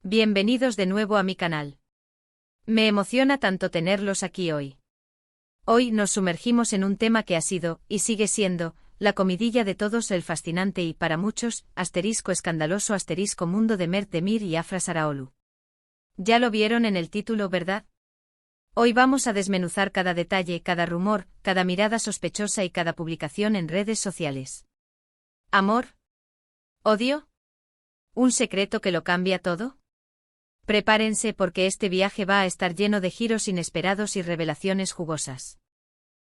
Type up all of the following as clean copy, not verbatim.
Bienvenidos de nuevo a mi canal. Me emociona tanto tenerlos aquí hoy. Hoy nos sumergimos en un tema que ha sido, y sigue siendo, la comidilla de todos, el fascinante y, para muchos, escandaloso mundo de Mert Demir y Afra Saraoglu. Ya lo vieron en el título, ¿verdad? Hoy vamos a desmenuzar cada detalle, cada rumor, cada mirada sospechosa y cada publicación en redes sociales. ¿Amor? ¿Odio? ¿Un secreto que lo cambia todo? Prepárense porque este viaje va a estar lleno de giros inesperados y revelaciones jugosas.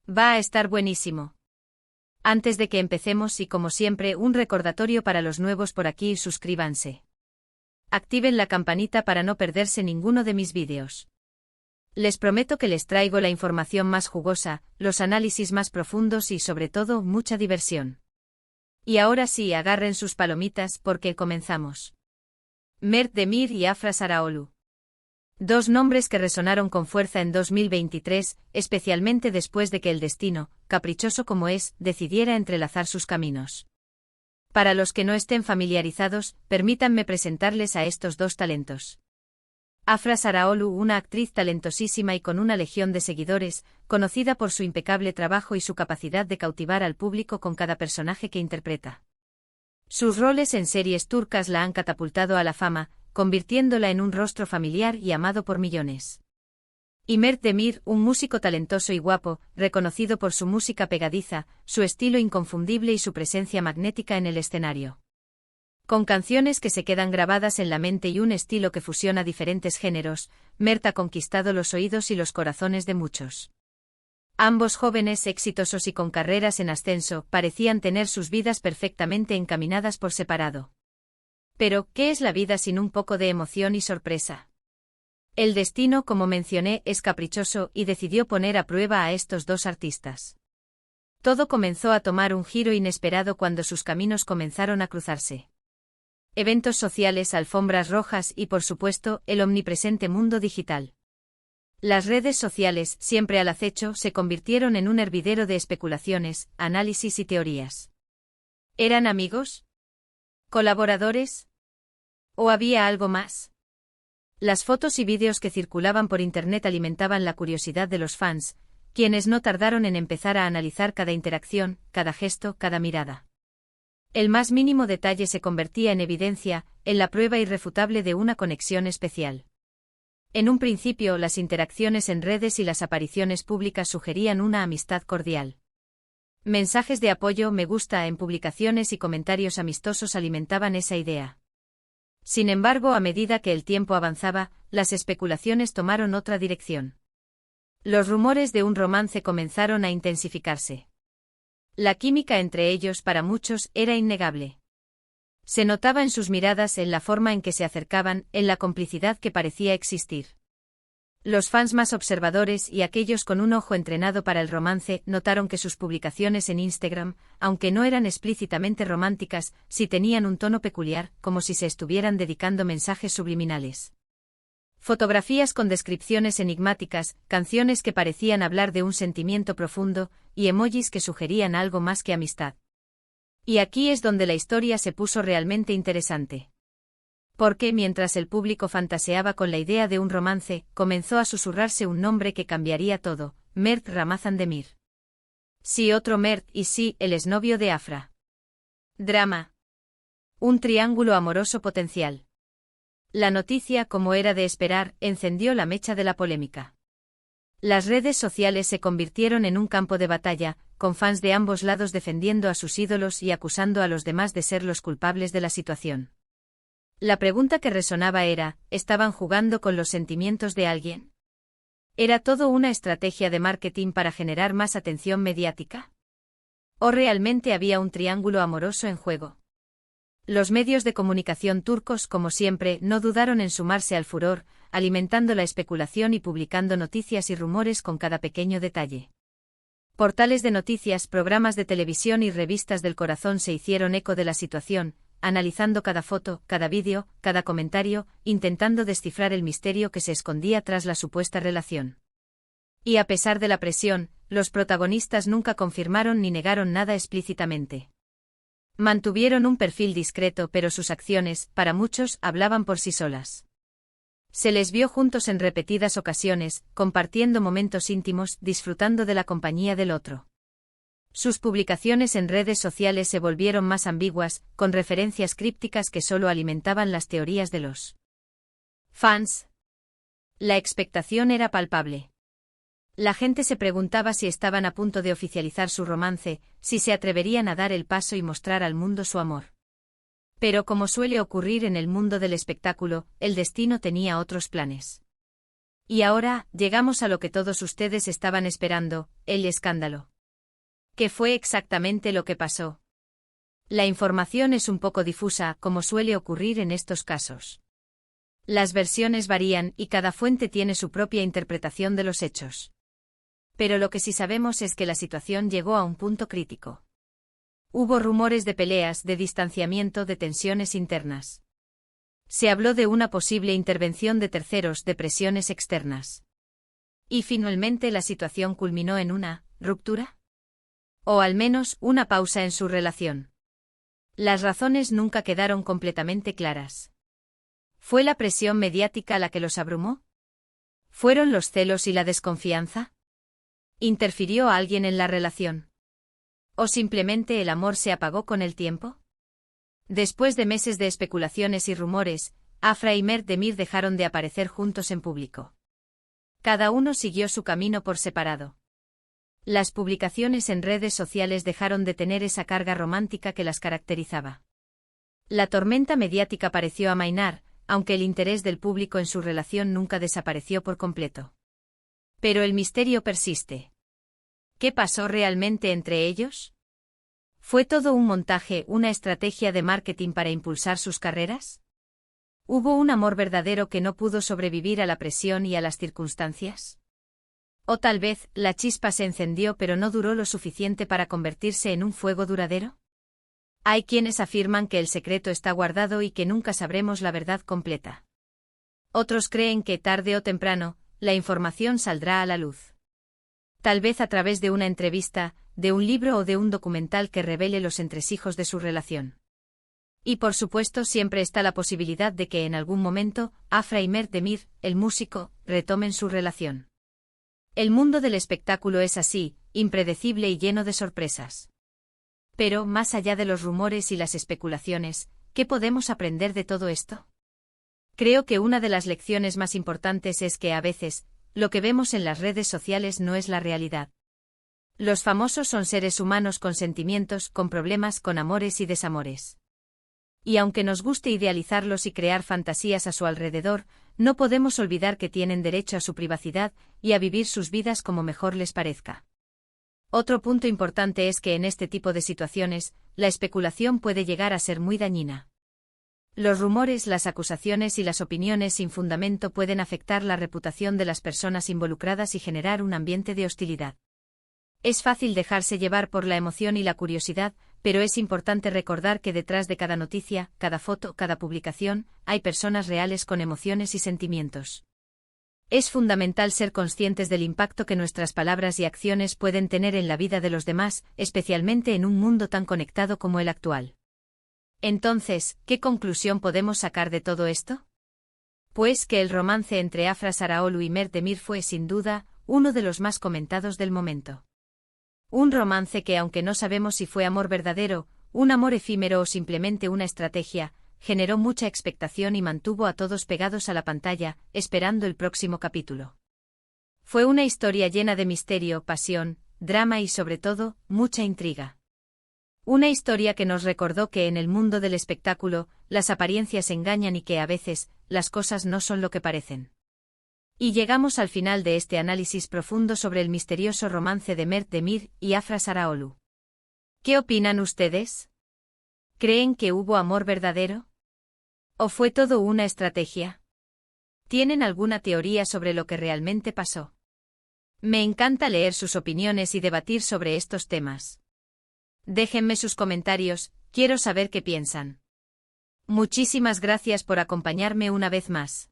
Va a estar buenísimo. Antes de que empecemos y como siempre un recordatorio para los nuevos por aquí: suscríbanse. Activen la campanita para no perderse ninguno de mis vídeos. Les prometo que les traigo la información más jugosa, los análisis más profundos y sobre todo mucha diversión. Y ahora sí, agarren sus palomitas porque comenzamos. Mert Demir y Afra Saraoglu. Dos nombres que resonaron con fuerza en 2023, especialmente después de que el destino, caprichoso como es, decidiera entrelazar sus caminos. Para los que no estén familiarizados, permítanme presentarles a estos dos talentos. Afra Saraoglu, una actriz talentosísima y con una legión de seguidores, conocida por su impecable trabajo y su capacidad de cautivar al público con cada personaje que interpreta. Sus roles en series turcas la han catapultado a la fama, convirtiéndola en un rostro familiar y amado por millones. Y Mert Demir, un músico talentoso y guapo, reconocido por su música pegadiza, su estilo inconfundible y su presencia magnética en el escenario. Con canciones que se quedan grabadas en la mente y un estilo que fusiona diferentes géneros, Mert ha conquistado los oídos y los corazones de muchos. Ambos jóvenes exitosos y con carreras en ascenso parecían tener sus vidas perfectamente encaminadas por separado. Pero, ¿qué es la vida sin un poco de emoción y sorpresa? El destino, como mencioné, es caprichoso y decidió poner a prueba a estos dos artistas. Todo comenzó a tomar un giro inesperado cuando sus caminos comenzaron a cruzarse. Eventos sociales, alfombras rojas y, por supuesto, el omnipresente mundo digital. Las redes sociales, siempre al acecho, se convirtieron en un hervidero de especulaciones, análisis y teorías. ¿Eran amigos? ¿Colaboradores? ¿O había algo más? Las fotos y vídeos que circulaban por internet alimentaban la curiosidad de los fans, quienes no tardaron en empezar a analizar cada interacción, cada gesto, cada mirada. El más mínimo detalle se convertía en evidencia, en la prueba irrefutable de una conexión especial. En un principio, las interacciones en redes y las apariciones públicas sugerían una amistad cordial. Mensajes de apoyo, me gusta en publicaciones y comentarios amistosos alimentaban esa idea. Sin embargo, a medida que el tiempo avanzaba, las especulaciones tomaron otra dirección. Los rumores de un romance comenzaron a intensificarse. La química entre ellos para muchos era innegable. Se notaba en sus miradas, en la forma en que se acercaban, en la complicidad que parecía existir. Los fans más observadores y aquellos con un ojo entrenado para el romance notaron que sus publicaciones en Instagram, aunque no eran explícitamente románticas, sí tenían un tono peculiar, como si se estuvieran dedicando mensajes subliminales. Fotografías con descripciones enigmáticas, canciones que parecían hablar de un sentimiento profundo, y emojis que sugerían algo más que amistad. Y aquí es donde la historia se puso realmente interesante. Porque mientras el público fantaseaba con la idea de un romance, comenzó a susurrarse un nombre que cambiaría todo: Mert Ramazan Demir. Sí, otro Mert, y sí, el exnovio de Afra. Drama. Un triángulo amoroso potencial. La noticia, como era de esperar, encendió la mecha de la polémica. Las redes sociales se convirtieron en un campo de batalla, con fans de ambos lados defendiendo a sus ídolos y acusando a los demás de ser los culpables de la situación. La pregunta que resonaba era: ¿estaban jugando con los sentimientos de alguien? ¿Era todo una estrategia de marketing para generar más atención mediática? ¿O realmente había un triángulo amoroso en juego? Los medios de comunicación turcos, como siempre, no dudaron en sumarse al furor, alimentando la especulación y publicando noticias y rumores con cada pequeño detalle. Portales de noticias, programas de televisión y revistas del corazón se hicieron eco de la situación, analizando cada foto, cada vídeo, cada comentario, intentando descifrar el misterio que se escondía tras la supuesta relación. Y a pesar de la presión, los protagonistas nunca confirmaron ni negaron nada explícitamente. Mantuvieron un perfil discreto, pero sus acciones, para muchos, hablaban por sí solas. Se les vio juntos en repetidas ocasiones, compartiendo momentos íntimos, disfrutando de la compañía del otro. Sus publicaciones en redes sociales se volvieron más ambiguas, con referencias crípticas que solo alimentaban las teorías de los fans. La expectación era palpable. La gente se preguntaba si estaban a punto de oficializar su romance, si se atreverían a dar el paso y mostrar al mundo su amor. Pero como suele ocurrir en el mundo del espectáculo, el destino tenía otros planes. Y ahora, llegamos a lo que todos ustedes estaban esperando, el escándalo. ¿Qué fue exactamente lo que pasó? La información es un poco difusa, como suele ocurrir en estos casos. Las versiones varían y cada fuente tiene su propia interpretación de los hechos. Pero lo que sí sabemos es que la situación llegó a un punto crítico. Hubo rumores de peleas, de distanciamiento, de tensiones internas. Se habló de una posible intervención de terceros, de presiones externas. ¿Y finalmente la situación culminó en una ruptura? O al menos, una pausa en su relación. Las razones nunca quedaron completamente claras. ¿Fue la presión mediática la que los abrumó? ¿Fueron los celos y la desconfianza? ¿Interfirió alguien en la relación? ¿O simplemente el amor se apagó con el tiempo? Después de meses de especulaciones y rumores, Afra y Mert Demir dejaron de aparecer juntos en público. Cada uno siguió su camino por separado. Las publicaciones en redes sociales dejaron de tener esa carga romántica que las caracterizaba. La tormenta mediática pareció amainar, aunque el interés del público en su relación nunca desapareció por completo. Pero el misterio persiste. ¿Qué pasó realmente entre ellos? ¿Fue todo un montaje, una estrategia de marketing para impulsar sus carreras? ¿Hubo un amor verdadero que no pudo sobrevivir a la presión y a las circunstancias? ¿O tal vez, la chispa se encendió pero no duró lo suficiente para convertirse en un fuego duradero? Hay quienes afirman que el secreto está guardado y que nunca sabremos la verdad completa. Otros creen que, tarde o temprano, la información saldrá a la luz. Tal vez a través de una entrevista, de un libro o de un documental que revele los entresijos de su relación. Y por supuesto siempre está la posibilidad de que en algún momento, Afra y Mert Demir, el músico, retomen su relación. El mundo del espectáculo es así, impredecible y lleno de sorpresas. Pero, más allá de los rumores y las especulaciones, ¿qué podemos aprender de todo esto? Creo que una de las lecciones más importantes es que a veces, lo que vemos en las redes sociales no es la realidad. Los famosos son seres humanos con sentimientos, con problemas, con amores y desamores. Y aunque nos guste idealizarlos y crear fantasías a su alrededor, no podemos olvidar que tienen derecho a su privacidad y a vivir sus vidas como mejor les parezca. Otro punto importante es que en este tipo de situaciones, la especulación puede llegar a ser muy dañina. Los rumores, las acusaciones y las opiniones sin fundamento pueden afectar la reputación de las personas involucradas y generar un ambiente de hostilidad. Es fácil dejarse llevar por la emoción y la curiosidad, pero es importante recordar que detrás de cada noticia, cada foto, cada publicación, hay personas reales con emociones y sentimientos. Es fundamental ser conscientes del impacto que nuestras palabras y acciones pueden tener en la vida de los demás, especialmente en un mundo tan conectado como el actual. Entonces, ¿qué conclusión podemos sacar de todo esto? Pues que el romance entre Afra Saraholu y Mert Demir fue sin duda uno de los más comentados del momento. Un romance que, aunque no sabemos si fue amor verdadero, un amor efímero o simplemente una estrategia, generó mucha expectación y mantuvo a todos pegados a la pantalla, esperando el próximo capítulo. Fue una historia llena de misterio, pasión, drama y sobre todo, mucha intriga. Una historia que nos recordó que en el mundo del espectáculo, las apariencias engañan y que a veces, las cosas no son lo que parecen. Y llegamos al final de este análisis profundo sobre el misterioso romance de Mert Demir y Afra Saraholu. ¿Qué opinan ustedes? ¿Creen que hubo amor verdadero? ¿O fue todo una estrategia? ¿Tienen alguna teoría sobre lo que realmente pasó? Me encanta leer sus opiniones y debatir sobre estos temas. Déjenme sus comentarios, quiero saber qué piensan. Muchísimas gracias por acompañarme una vez más.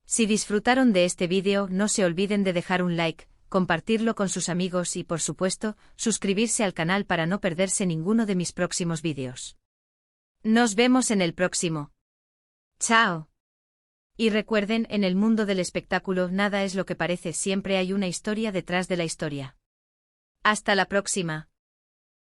Si disfrutaron de este vídeo, no se olviden de dejar un like, compartirlo con sus amigos y, por supuesto, suscribirse al canal para no perderse ninguno de mis próximos vídeos. Nos vemos en el próximo. ¡Chao! Y recuerden, en el mundo del espectáculo nada es lo que parece, siempre hay una historia detrás de la historia. Hasta la próxima.